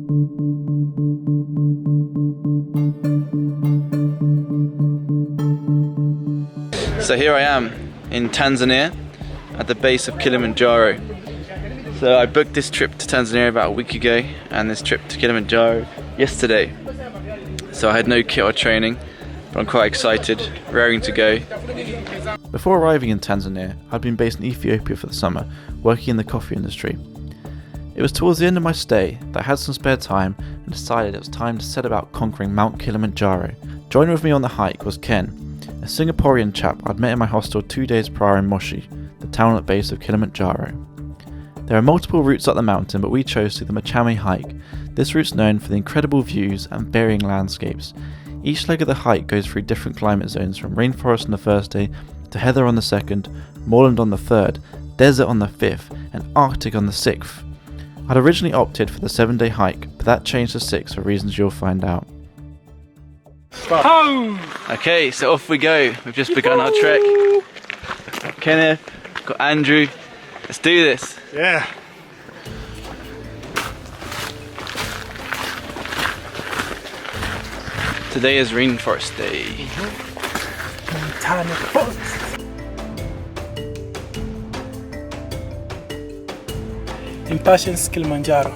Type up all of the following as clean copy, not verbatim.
So here I am in Tanzania at the base of Kilimanjaro. So I booked this trip to Tanzania about a week ago and this trip to Kilimanjaro yesterday. So I had no kit or training, but I'm quite excited, raring to go. Before arriving in Tanzania, I'd been based in Ethiopia for the summer, working in the coffee industry. It was towards the end of my stay that I had some spare time and decided it was time to set about conquering Mt Kilimanjaro. Joining with me on the hike was Ken, a Singaporean chap I'd met in my hostel 2 days prior in Moshi, the town at the base of Kilimanjaro. There are multiple routes up the mountain, but we chose to the Machame hike. This route's known for the incredible views and varying landscapes. Each leg of the hike goes through different climate zones, from rainforest on the first day, to heather on the second, moorland on the third, desert on the fifth, and Arctic on the sixth. I'd originally opted for the 7-day hike, but that changed to 6 for reasons you'll find out. Okay, so off we go. We've just begun our trek. Kenneth, got Andrew. Let's do this. Yeah. Today is Rainforest Day. Impatience Kilimanjaro.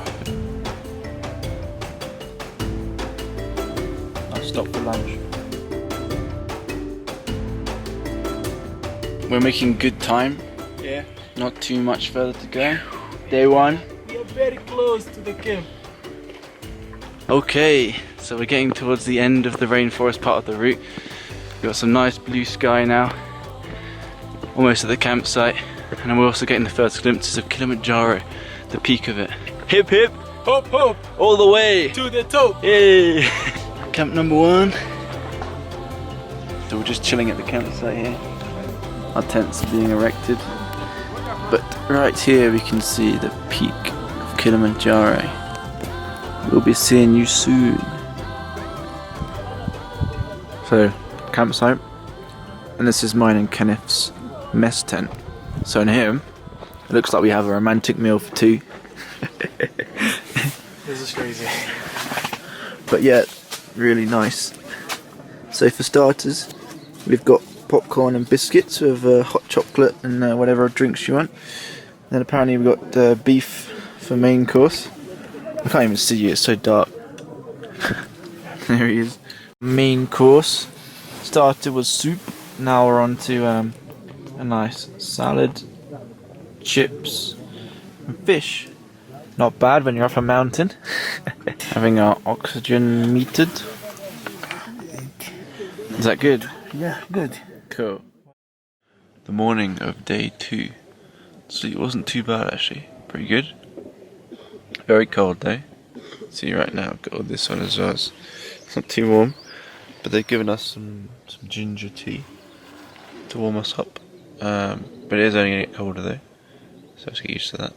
I'll stop for lunch. We're making good time. Yeah. Not too much further to go. Day 1. We are very close to the camp. Okay, so we're getting towards the end of the rainforest part of the route. We've got some nice blue sky now. Almost at the campsite. And we're also getting the first glimpses of Kilimanjaro, the peak of it. Hip hip! Hop hop! All the way! To the top! Yay! Camp number 1. So we're just chilling at the campsite here. Our tents are being erected. But right here we can see the peak of Kilimanjaro. We'll be seeing you soon. So, campsite. And this is mine and Kenneth's mess tent. So in here, it looks like we have a romantic meal for 2. This is crazy. But yeah, really nice. So for starters, we've got popcorn and biscuits with hot chocolate and whatever drinks you want. Then apparently we've got beef for main course. I can't even see you, it's so dark. There he is. Main course. Starter was soup. Now we're on to a nice salad, chips, and fish. Not bad when you're up a mountain. Having our oxygen metered. Is that good? Yeah, good. Cool. The morning of day 2. So it wasn't too bad actually. Pretty good. Very cold though. See right now I've got all this on as well. It's not too warm. But they've given us some ginger tea to warm us up. But it is only going to get colder though. So let's get used to that.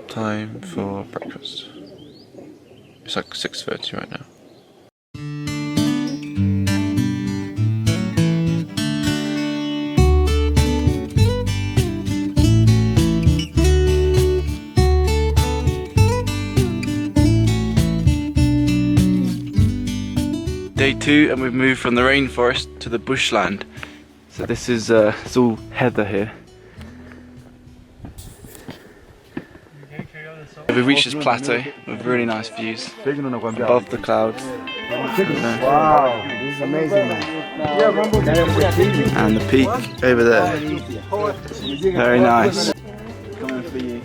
Time for breakfast. It's like 6:30 right now. Day 2 and we've moved from the rainforest to the bushland. So this is it's all heather here. We've reached this plateau with really nice views above the clouds. Wow, this is amazing, man. And the peak over there. Very nice. Coming for you.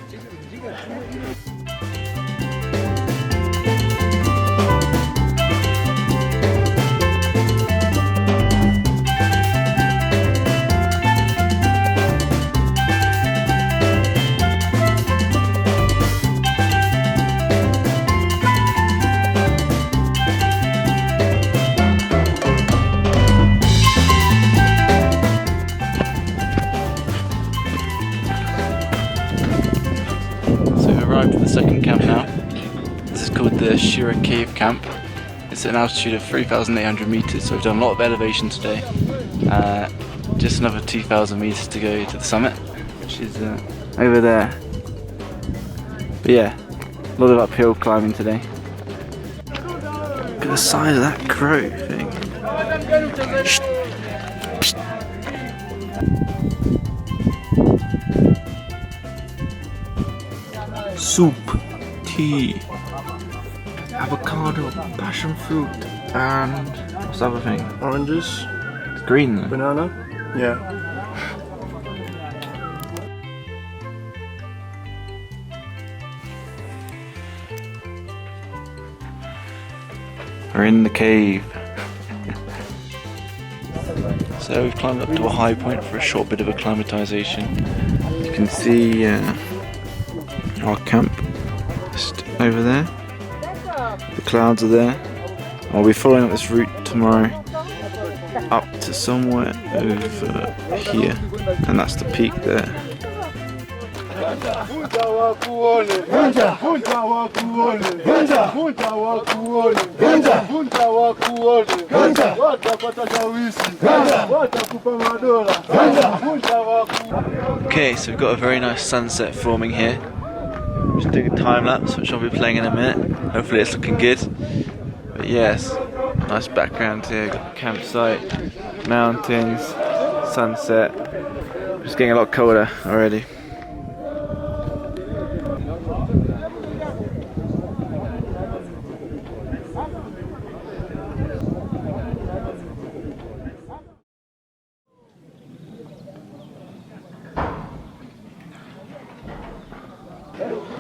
Arrived at the second camp now. This is called the Shira Cave Camp. It's at an altitude of 3,800 meters, so we've done a lot of elevation today. Just another 2,000 meters to go to the summit, which is over there. But yeah, A lot of uphill climbing today. Look at the size of that crow thing. Soup, tea, avocado, passion fruit, and what's the other thing? Oranges, It's green though. banana. Yeah. We're in the cave. So we've climbed up to a high point for a short bit of acclimatization. You can see our camp just over there. The clouds are there. I'll be following up this route tomorrow up to somewhere over here, and that's the peak there. Okay, so we've got a very nice sunset forming here. Just doing a time lapse, which I'll be playing in a minute. Hopefully it's looking good. But yes, nice background here. Got the campsite, mountains, sunset. It's getting a lot colder already.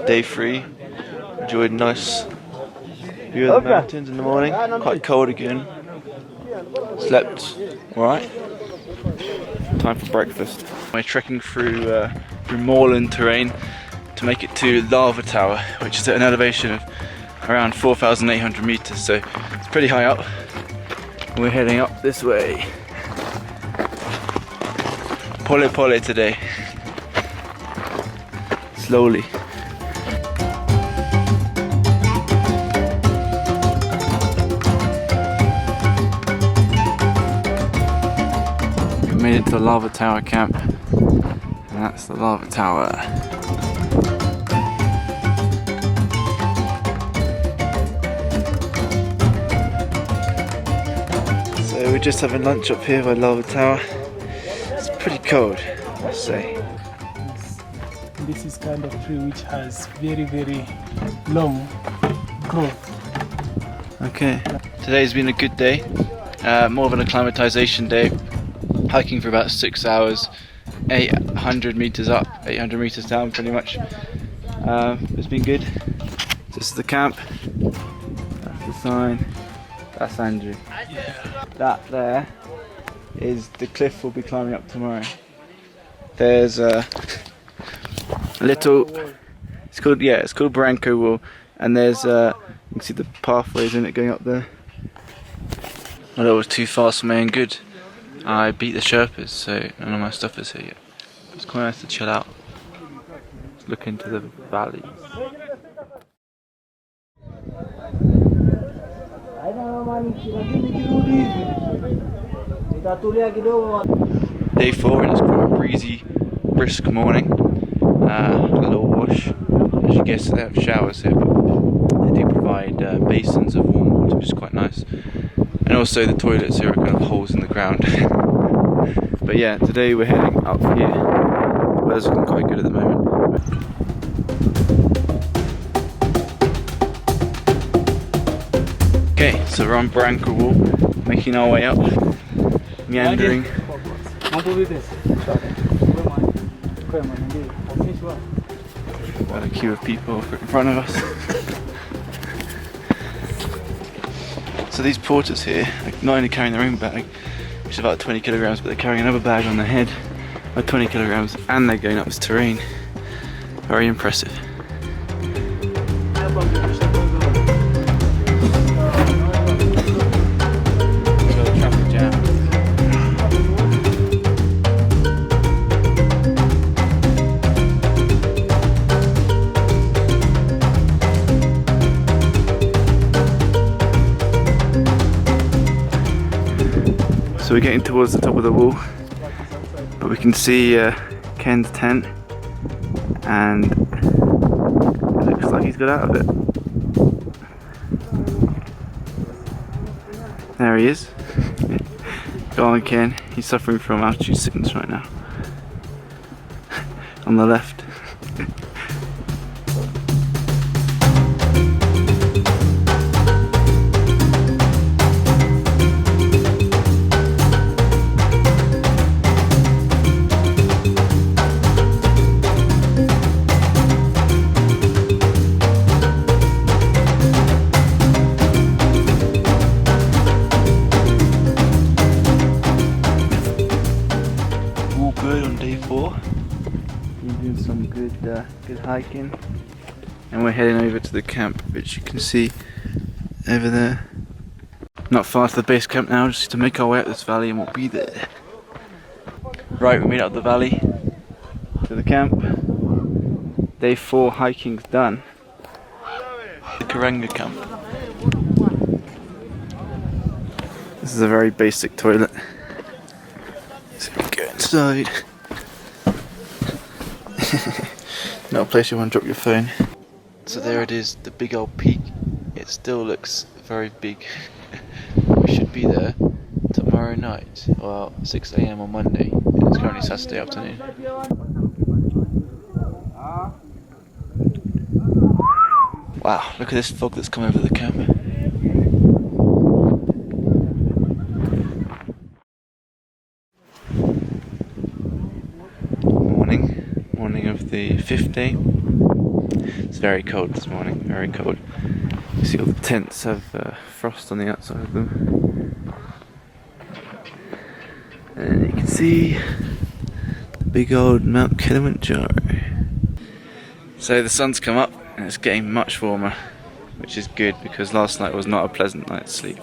Day 3, enjoyed a nice view of the mountains in the morning, quite cold again, slept alright, time for breakfast. We're trekking through moorland terrain to make it to Lava Tower, which is at an elevation of around 4,800 meters, so it's pretty high up. We're heading up this way. Pole pole today, slowly. Made it to the Lava Tower camp, and that's the Lava Tower. So we're just having lunch up here by Lava Tower. It's pretty cold, I must say. This is kind of tree which has very long growth. Okay, today's been a good day, more of an acclimatization day. Hiking for about 6 hours, 800 meters up, 800 meters down pretty much. It's been good. This is the camp, that's the sign, that's Andrew. Yeah. That there is the cliff we'll be climbing up tomorrow. There's a little, it's called Barranco Wall, and there's you can see the pathways in it going up there. Well, it was too fast for my own good. I beat the Sherpas, so none of my stuff is here yet. It's quite nice to chill out, look into the valley. Day 4, and it's quite a breezy, brisk morning. A little wash. As you guess, they have showers here, but they do provide basins of warm water, which is quite nice. And also the toilets here are kind of holes in the ground. But yeah, today we're heading up here. The weather's looking quite good at the moment. Okay, so we're on Barranco Wall, making our way up, meandering. Got a queue of people in front of us. So these porters here, like, not only carrying their own bag, which is about 20 kilograms, but they're carrying another bag on their head of 20 kilograms, and they're going up this terrain. Very impressive. Traffic jam. So we're getting towards the top of the wall, but we can see Ken's tent, and it looks like he's he's got out of it. There he is. Go on, Ken. He's suffering from altitude sickness right now. On the left. Doing some good hiking, and we're heading over to the camp, which you can see over there. Not far to the base camp now, just to make our way up this valley, and we'll be there. Right, we made it up the valley to the camp. Day 4 hiking's done. The Karanga camp. This is a very basic toilet. So we go inside. Not a place you want to drop your phone. So there it is, the big old peak. It still looks very big. We should be there tomorrow night, well 6 AM on Monday. It's currently Saturday afternoon. Wow, look at this fog that's come over the camp. Morning of the 5th day. It's very cold this morning, very cold. You see all the tents have frost on the outside of them. And you can see the big old Mt Kilimanjaro. So the sun's come up and it's getting much warmer, which is good because last night was not a pleasant night's sleep.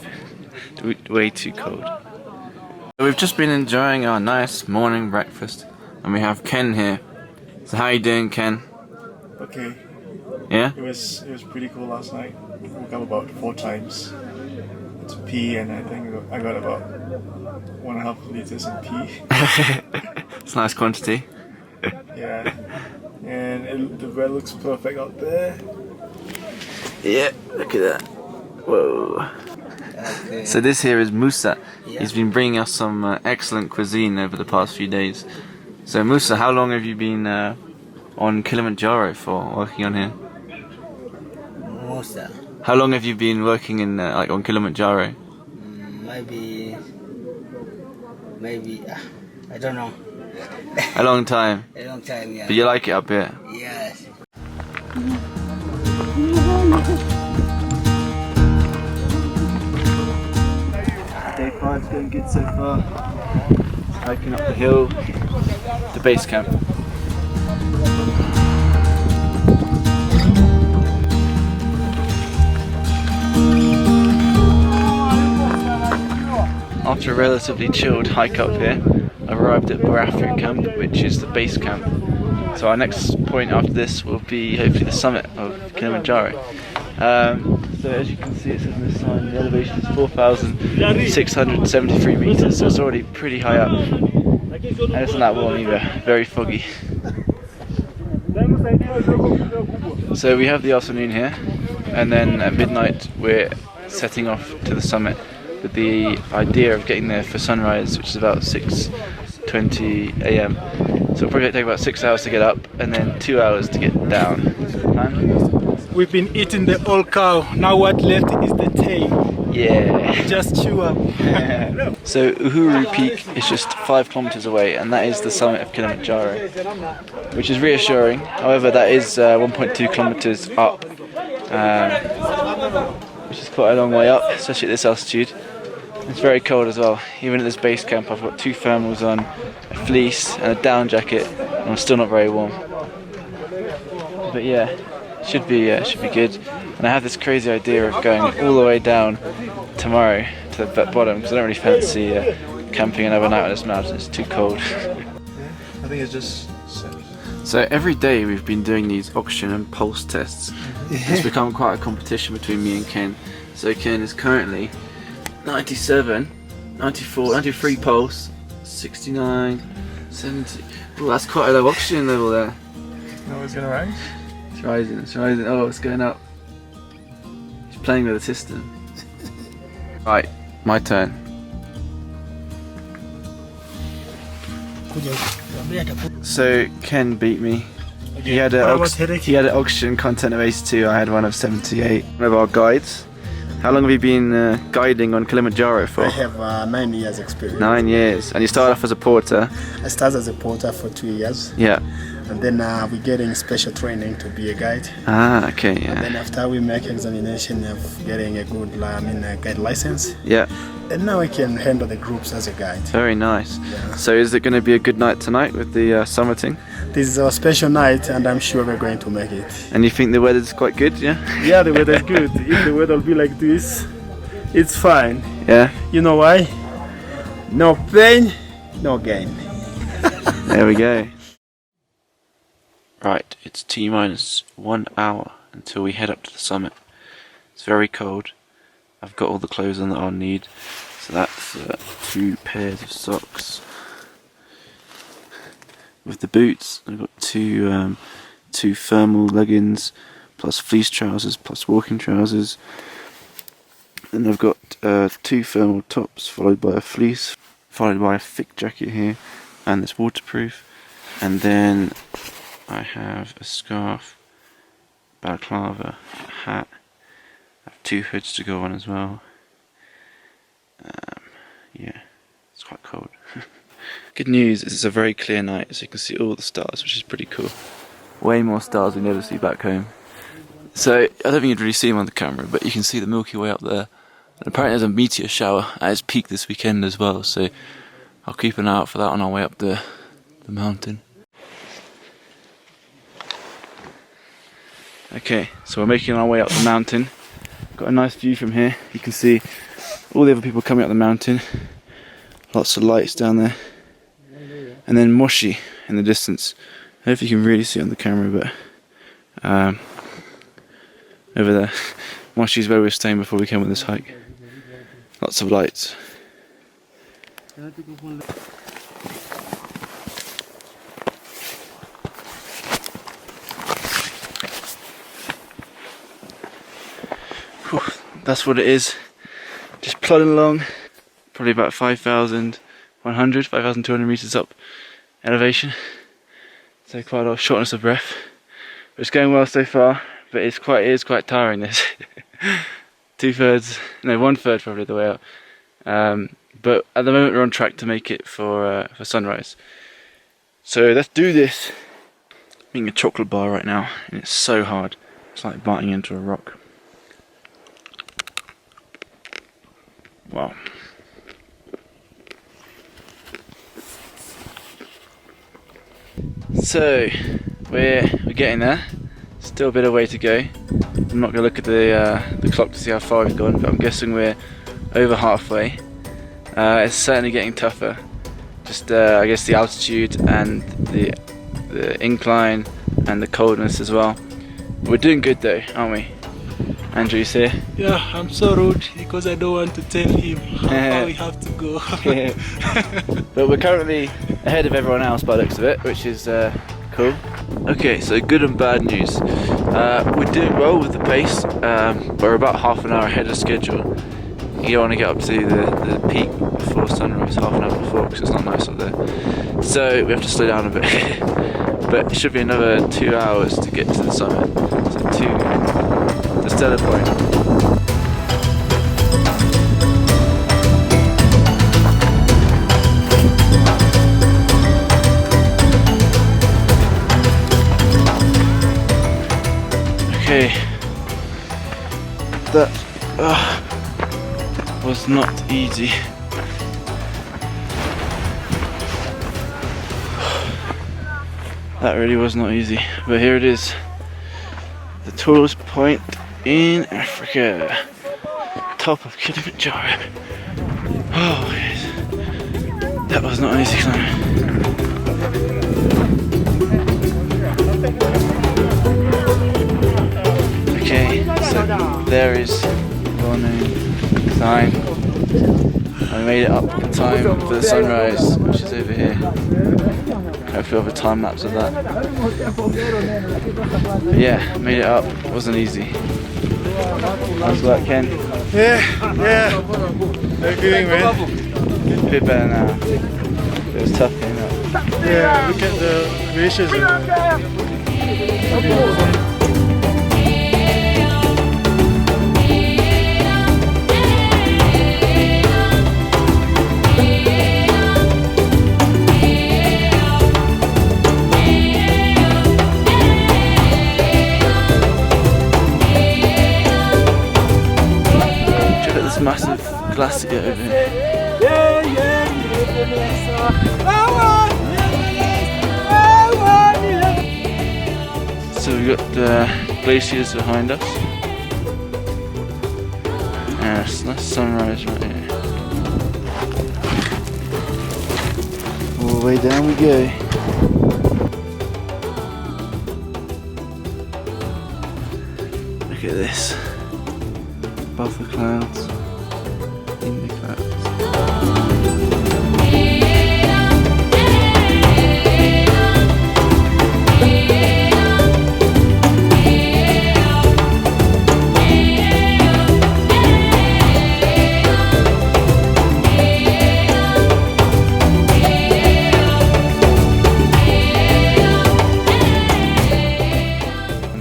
Way too cold. So we've just been enjoying our nice morning breakfast and we have Ken here. So how are you doing, Ken? Okay. Yeah? It was pretty cool last night. I woke up about 4 times to pee, and I think I got about 1.5 liters of pee. It's a nice quantity. Yeah. And the weather looks perfect out there. Yeah, look at that. Whoa. Okay. So this here is Musa. Yeah. He's been bringing us some excellent cuisine over the past few days. So Musa, how long have you been on Kilimanjaro for, working on here? Musa. How long have you been working in like on Kilimanjaro? Maybe I don't know. A long time. A long time, yeah. But you like it up here? Yes. Day 5's going good so far. Hiking up the hill to base camp. After a relatively chilled hike up here, I've arrived at Barafu camp, which is the base camp. So our next point after this will be hopefully the summit of Kilimanjaro. So as you can see, it says in this sign, the elevation is 4,673 meters, so it's already pretty high up. And it's not that warm either, very foggy. So we have the afternoon here, and then at midnight we're setting off to the summit with the idea of getting there for sunrise, which is about 6:20 AM. So it'll probably take about 6 hours to get up, and then 2 hours to get down. We've been eating the old cow, now what left is the tail. Yeah. Just chew up. So Uhuru Peak is just 5 kilometers away, and that is the summit of Kilimanjaro, which is reassuring. However, that is 1.2 kilometers up, which is quite a long way up, especially at this altitude. It's very cold as well. Even at this base camp, I've got 2 thermals on, a fleece and a down jacket, and I'm still not very warm. But yeah, should be good. And I have this crazy idea of going all the way down tomorrow to the bottom, because I don't really fancy camping another night on this mountain. It's too cold. I think it's just safe. So every day we've been doing these oxygen and pulse tests. It's become quite a competition between me and Ken. So Ken is currently 97, 94, 93 pulse, 69, 70. Well, that's quite a low oxygen level there. No, it's gonna rise. It's It's rising. Oh, it's going up. He's playing with the system. Right, my turn. So Ken beat me. He had an oxygen content of 82. I had one of 78. One of our guides. How long have you been guiding on Kilimanjaro for? I have 9 years experience. 9 years. And you started off as a porter? I started as a porter for 2 years. Yeah. And then we're getting special training to be a guide. Ah, okay, yeah. And then after we make examination of getting a good guide license. Yeah. And now I can handle the groups as a guide. Very nice. Yeah. So is it going to be a good night tonight with the summiting? This is our special night and I'm sure we're going to make it. And you think the weather's quite good, yeah? Yeah, the weather is good. If the weather will be like this, it's fine. Yeah? You know why? No pain, no gain. There we go. Right, it's T-minus 1 hour until we head up to the summit. It's very cold. I've got all the clothes on that I'll need. So that's 2 pairs of socks. With the boots, I've got two thermal leggings, plus fleece trousers, plus walking trousers. Then I've got 2 thermal tops, followed by a fleece, followed by a thick jacket here, and this waterproof. And then I have a scarf, balaclava, a hat. I have 2 hoods to go on as well. Yeah, it's quite cold. Good news is it's a very clear night, so you can see all the stars, which is pretty cool. Way more stars we never see back home. So, I don't think you'd really see them on the camera, but you can see the Milky Way up there. And apparently there's a meteor shower at its peak this weekend as well, so I'll keep an eye out for that on our way up the mountain. Okay, so we're making our way up the mountain. Got a nice view from here. You can see all the other people coming up the mountain. Lots of lights down there. And then Moshi in the distance. I don't know if you can really see it on the camera, but over there. Moshi's where we were staying before we came on this hike. Lots of lights. Whew, that's what it is. Just plodding along. Probably about 5,200 meters up elevation. So quite a lot of shortness of breath. But it's going well so far, but it is quite tiring this. 1/3 probably the way up. But at the moment we're on track to make it for sunrise. So let's do this. I'm eating a chocolate bar right now, and it's so hard. It's like biting into a rock. Wow. So we're getting there. Still a bit of way to go. I'm not going to look at the clock to see how far we've gone, but I'm guessing we're over halfway. It's certainly getting tougher. Just I guess the altitude and the incline and the coldness as well. We're doing good though, aren't we? Andrew's here. Yeah, I'm so rude because I don't want to tell him how far we have to go. But we're currently ahead of everyone else by the looks of it, which is cool. Okay, so good and bad news. We're doing well with the pace. We're about half an hour ahead of schedule. You don't want to get up to the peak before sunrise, half an hour before, because it's not nice up there. So we have to slow down a bit. But it should be another 2 hours to get to the summit. So the stellar point. Okay, that was not easy. That really was not easy, but here it is, the tallest point in Africa, top of Kilimanjaro. Oh, yes. That was not an easy climb. Okay, so there is the well-known sign. I made it up in time for the sunrise, which is over here. Hopefully I'll have a time lapse of that. But yeah, made it up. It wasn't easy. Nice work, Ken. Yeah. How you feeling, man? A bit better now. It was tough getting up. Yeah, look at the glaciers. Check out this massive glacier over here. So we've got the glaciers behind us. Yeah, it's a nice sunrise right here. All the way down we go. Look at this. Above the clouds. In the clouds.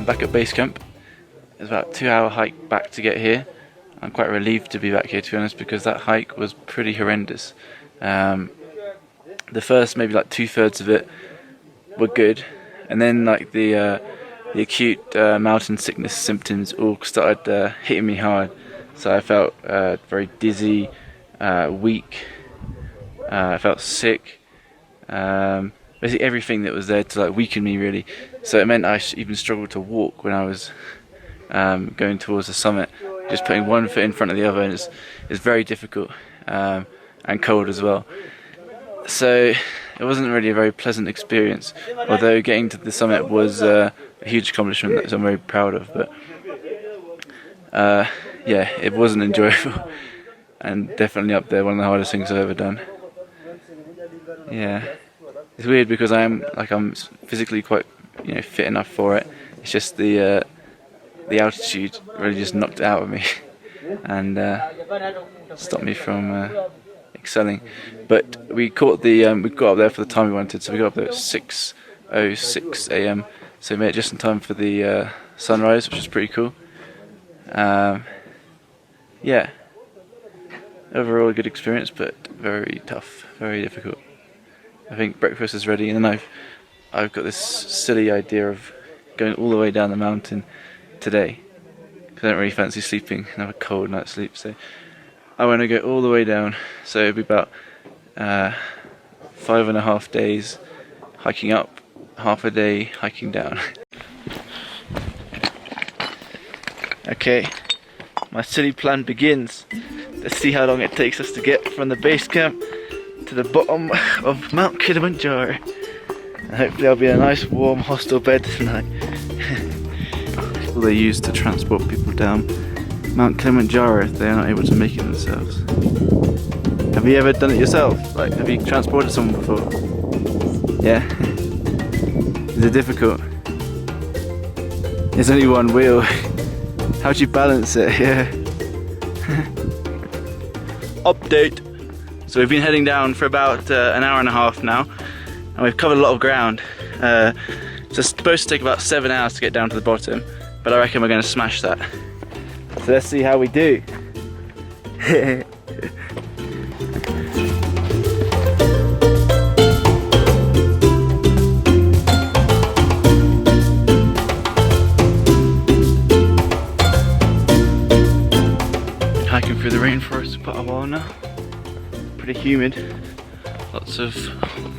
Back at base camp. It's about a 2-hour hike back to get here. I'm quite relieved to be back here, to be honest, because that hike was pretty horrendous. The first maybe like 2/3 of it were good, and then like the acute mountain sickness symptoms all started hitting me hard. So I felt very dizzy, weak. I felt sick. Basically everything that was there to like weaken me, really. So it meant I even struggled to walk when I was going towards the summit. Just putting one foot in front of the other, and it's very difficult and cold as well. So it wasn't really a very pleasant experience. Although getting to the summit was a huge accomplishment that I'm very proud of. But yeah, it wasn't enjoyable, and definitely up there one of the hardest things I've ever done. Yeah. It's weird because I'm physically quite fit enough for it. It's just the altitude really just knocked it out of me and stopped me from excelling. But we got up there for the time we wanted, so we got up there at 6:06 a.m. So we made it just in time for the sunrise, which was pretty cool. Yeah, overall a good experience, but very tough, very difficult. I think breakfast is ready, and then I've got this silly idea of going all the way down the mountain today, because I don't really fancy sleeping and have a cold night's sleep. So I want to go all the way down. So it'll be about 5.5 days hiking up, half a day hiking down. Okay, my silly plan begins. Let's see how long it takes us to get from the base camp to the bottom of Mt Kilimanjaro. And hopefully I'll be in a nice warm hostel bed tonight. All they use to transport people down Mt Kilimanjaro if they are not able to make it themselves. Have you ever done it yourself? Like, have you transported someone before? Yeah? Is it difficult? There's only one wheel. How do you balance it? Yeah. Update. So we've been heading down for about an hour and a half now, and we've covered a lot of ground. So it's supposed to take about 7 hours to get down to the bottom, but I reckon we're going to smash that. So let's see how we do. Been hiking through the rainforest for quite a while now. Pretty humid. Lots of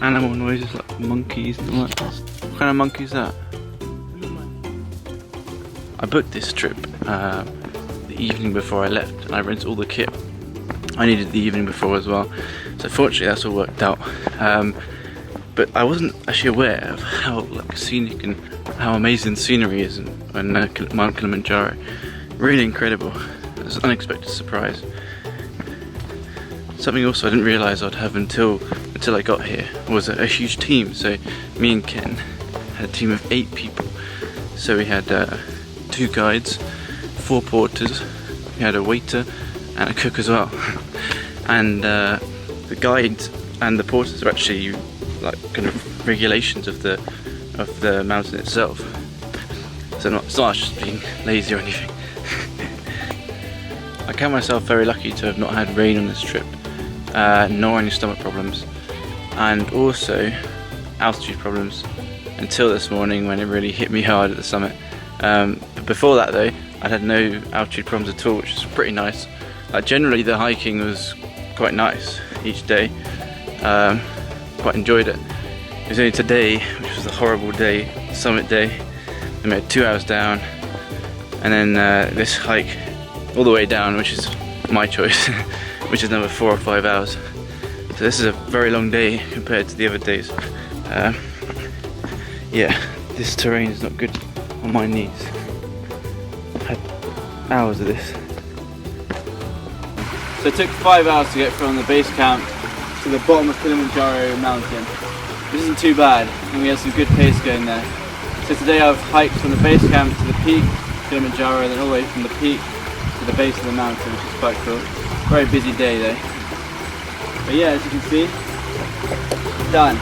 animal noises like monkeys and all that. What kind of monkey is that? I booked this trip the evening before I left, and I rented all the kit I needed the evening before as well. So fortunately that's all worked out. But I wasn't actually aware of how scenic and how amazing the scenery is on Mount Kilimanjaro. Really incredible. It was an unexpected surprise. something also I didn't realise I'd have until I got here was a huge team. So me and Ken had a team of 8 people. So we had 2 guides, 4 porters, we had a waiter and a cook as well. And the guides and the porters are actually like kind of regulations of the mountain itself. So it's not just being lazy or anything. I count myself very lucky to have not had rain on this trip, nor any stomach problems, and also altitude problems until this morning when it really hit me hard at the summit. But before that though, I'd had no altitude problems at all, which is pretty nice. Generally the hiking was quite nice each day, quite enjoyed it. It was only today, which was a horrible day, summit day. I made 2 hours down, and then this hike all the way down, which is my choice, which is another 4 or 5 hours. So this is a very long day compared to the other days. Yeah, this terrain is not good on my knees. I've had hours of this. So it took 5 hours to get from the base camp to the bottom of Kilimanjaro mountain, which isn't too bad, and we had some good pace going there. So today I've hiked from the base camp to the peak, Kilimanjaro, and then all the way from the peak to the base of the mountain, which is quite cool. Very busy day though. But yeah, as you can see, done.